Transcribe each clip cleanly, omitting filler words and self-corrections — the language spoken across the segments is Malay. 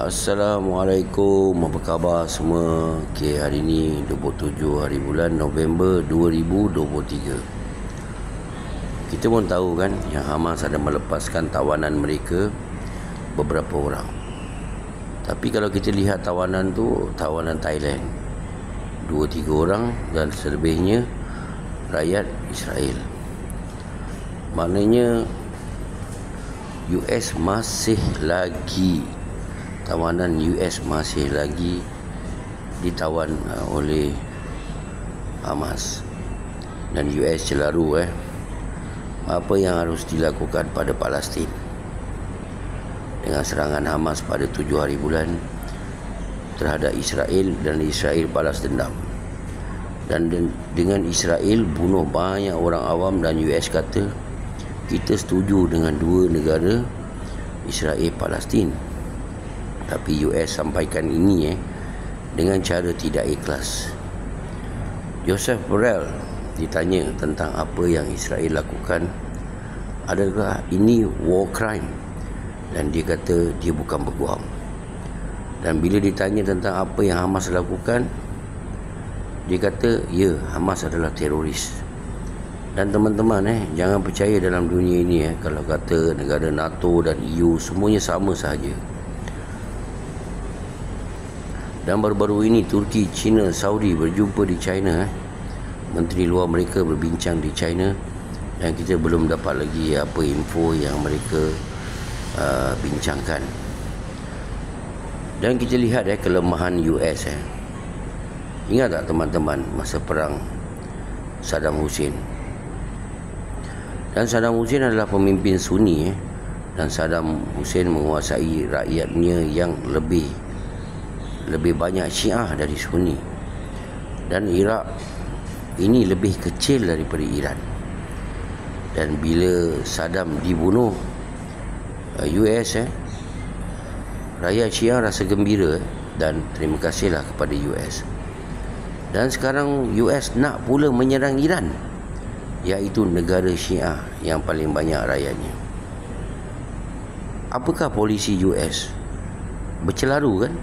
Assalamualaikum, apa khabar semua? Okey, hari ni 27 hari bulan November 2023. Kita pun tahu kan yang Hamas ada melepaskan tawanan mereka beberapa orang. Tapi kalau kita lihat tawanan tu, tawanan Thailand 2-3 orang dan selebihnya rakyat Israel. Maknanya US masih lagi, tawanan US masih lagi ditawan oleh Hamas. Dan US celaru apa yang harus dilakukan pada Palestin dengan serangan Hamas pada 7 hari bulan terhadap Israel, dan Israel balas dendam. Dan dengan Israel bunuh banyak orang awam, dan US kata kita setuju dengan dua negara, Israel Palestin. Tapi US sampaikan ini dengan cara tidak ikhlas. Joseph Borrell ditanya tentang apa yang Israel lakukan, adakah ini war crime, dan dia kata dia bukan berguam. Dan bila ditanya tentang apa yang Hamas lakukan, dia kata ya, Hamas adalah teroris. Dan teman-teman jangan percaya dalam dunia ini kalau kata negara NATO dan EU semuanya sama sahaja. Dan baru-baru ini Turki, China, Saudi berjumpa di China. Menteri luar mereka berbincang di China, dan kita belum dapat lagi apa info yang mereka bincangkan. Dan kita lihat kelemahan US. Ingat tak teman-teman masa perang Saddam Hussein? Dan Saddam Hussein adalah pemimpin Sunni dan Saddam Hussein menguasai rakyatnya yang lebih banyak Syiah dari Sunni. Dan Iraq ini lebih kecil daripada Iran. Dan bila Saddam dibunuh US, rakyat Syiah rasa gembira dan terima kasihlah kepada US. Dan sekarang US nak pula menyerang Iran, iaitu negara Syiah yang paling banyak rakyatnya. Apakah polisi US? Bercelaru kan?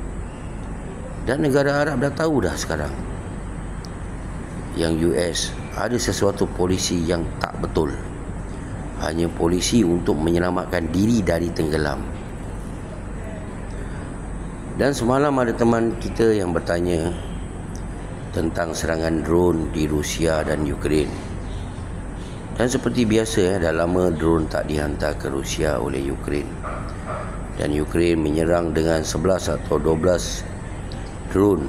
Dan negara Arab dah tahu dah sekarang yang US ada sesuatu polisi yang tak betul. Hanya polisi untuk menyelamatkan diri dari tenggelam. Dan semalam ada teman kita yang bertanya tentang serangan drone di Rusia dan Ukraine. Dan seperti biasa dah lama drone tak dihantar ke Rusia oleh Ukraine. Dan Ukraine menyerang dengan 11 atau 12 drone.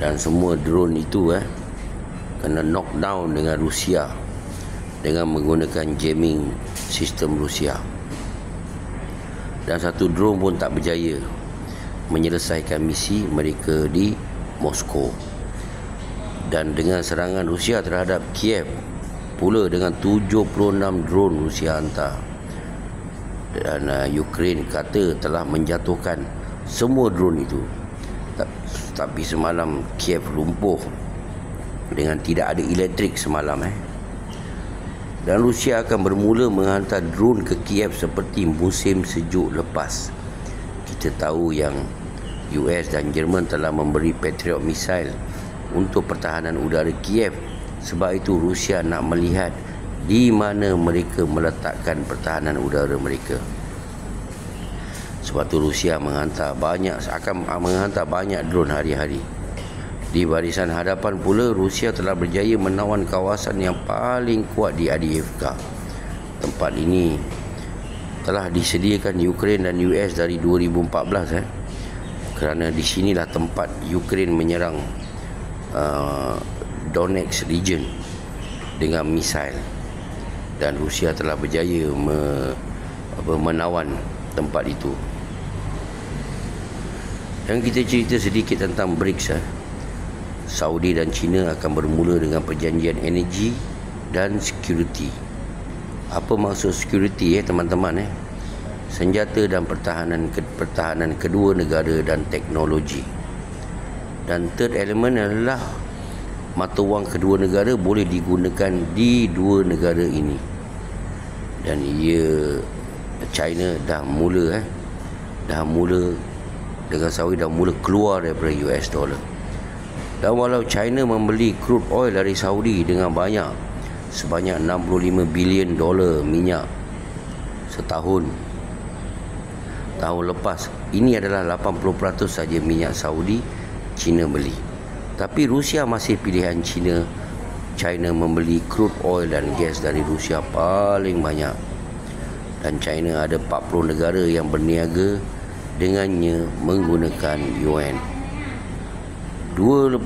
Dan semua drone itu kena knockdown dengan Rusia dengan menggunakan jamming sistem Rusia. Dan satu drone pun tak berjaya menyelesaikan misi mereka di Moskow. Dan dengan serangan Rusia terhadap Kiev pula dengan 76 drone Rusia hantar. Dan Ukraine kata telah menjatuhkan semua drone itu. Tapi semalam Kiev lumpuh dengan tidak ada elektrik semalam. Dan Rusia akan bermula menghantar drone ke Kiev seperti musim sejuk lepas. Kita tahu yang US dan Jerman telah memberi Patriot missile untuk pertahanan udara Kiev. Sebab itu Rusia nak melihat di mana mereka meletakkan pertahanan udara mereka. Sebab tu Rusia akan menghantar banyak drone hari-hari. Di barisan hadapan pula, Rusia telah berjaya menawan kawasan yang paling kuat di Avdiivka. Tempat ini telah disediakan Ukraine dan US dari 2014 kerana di sinilah tempat Ukraine menyerang Donetsk region dengan misil. Dan Rusia telah berjaya menawan tempat itu. Dan kita cerita sedikit tentang BRICS. Saudi dan China akan bermula dengan perjanjian energi dan security. Apa maksud security teman-teman? Senjata dan pertahanan kedua negara dan teknologi. Dan third element adalah mata wang kedua negara boleh digunakan di dua negara ini. Dan ia China dah mula dengan Saudi dah mula keluar daripada US dollar. Dan walau China membeli crude oil dari Saudi dengan sebanyak 65 bilion dolar minyak setahun, tahun lepas, ini adalah 80% saja minyak Saudi China beli. Tapi Rusia masih pilihan China membeli crude oil dan gas dari Rusia paling banyak. Dan China ada 40 negara yang berniaga dengannya menggunakan yuan. 2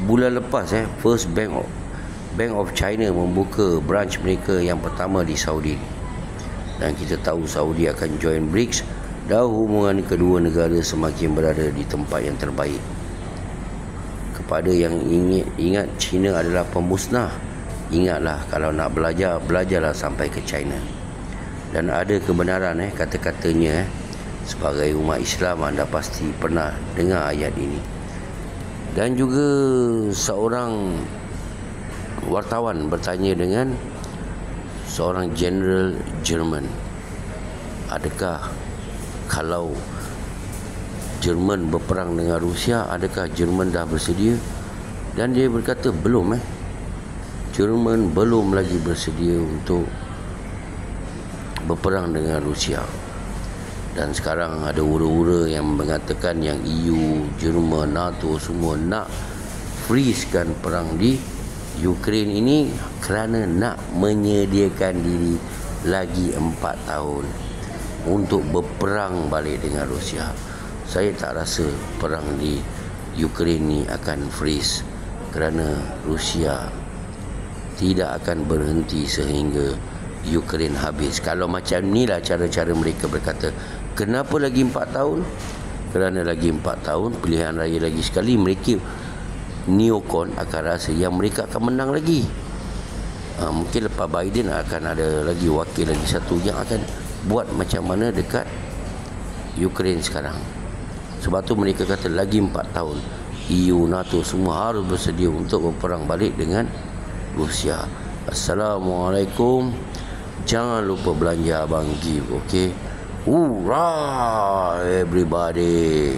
bulan lepas First Bank of China membuka branch mereka yang pertama di Saudi. Dan kita tahu Saudi akan join BRICS dan hubungan kedua negara semakin berada di tempat yang terbaik. Kepada yang ingat China adalah pemusnah, ingatlah, kalau nak belajar, belajarlah sampai ke China. Dan ada kebenaran kata-katanya. Sebagai umat Islam, anda pasti pernah dengar ayat ini. Dan juga seorang wartawan bertanya dengan seorang general Jerman, adakah kalau Jerman berperang dengan Rusia, adakah Jerman dah bersedia? Dan dia berkata belum. Jerman belum lagi bersedia untuk berperang dengan Rusia. Dan sekarang ada ura-ura yang mengatakan yang EU, Jerman, NATO semua nak freezekan perang di Ukraine ini kerana nak menyediakan diri lagi 4 tahun untuk berperang balik dengan Rusia. Saya tak rasa perang di Ukraine ni akan freeze kerana Rusia tidak akan berhenti sehingga Ukraine habis. Kalau macam inilah cara-cara mereka berkata, kenapa lagi 4 tahun? Kerana lagi 4 tahun, pilihan raya lagi sekali, mereka neokon akan rasa yang mereka akan menang lagi. Mungkin lepas Biden akan ada lagi wakil lagi satu yang akan buat macam mana dekat Ukraine sekarang. Sebab tu mereka kata lagi 4 tahun EU, NATO semua harus bersedia untuk berperang balik dengan Rusia. Assalamualaikum. Jangan lupa belanja Abang Give, okay? Hurrah everybody.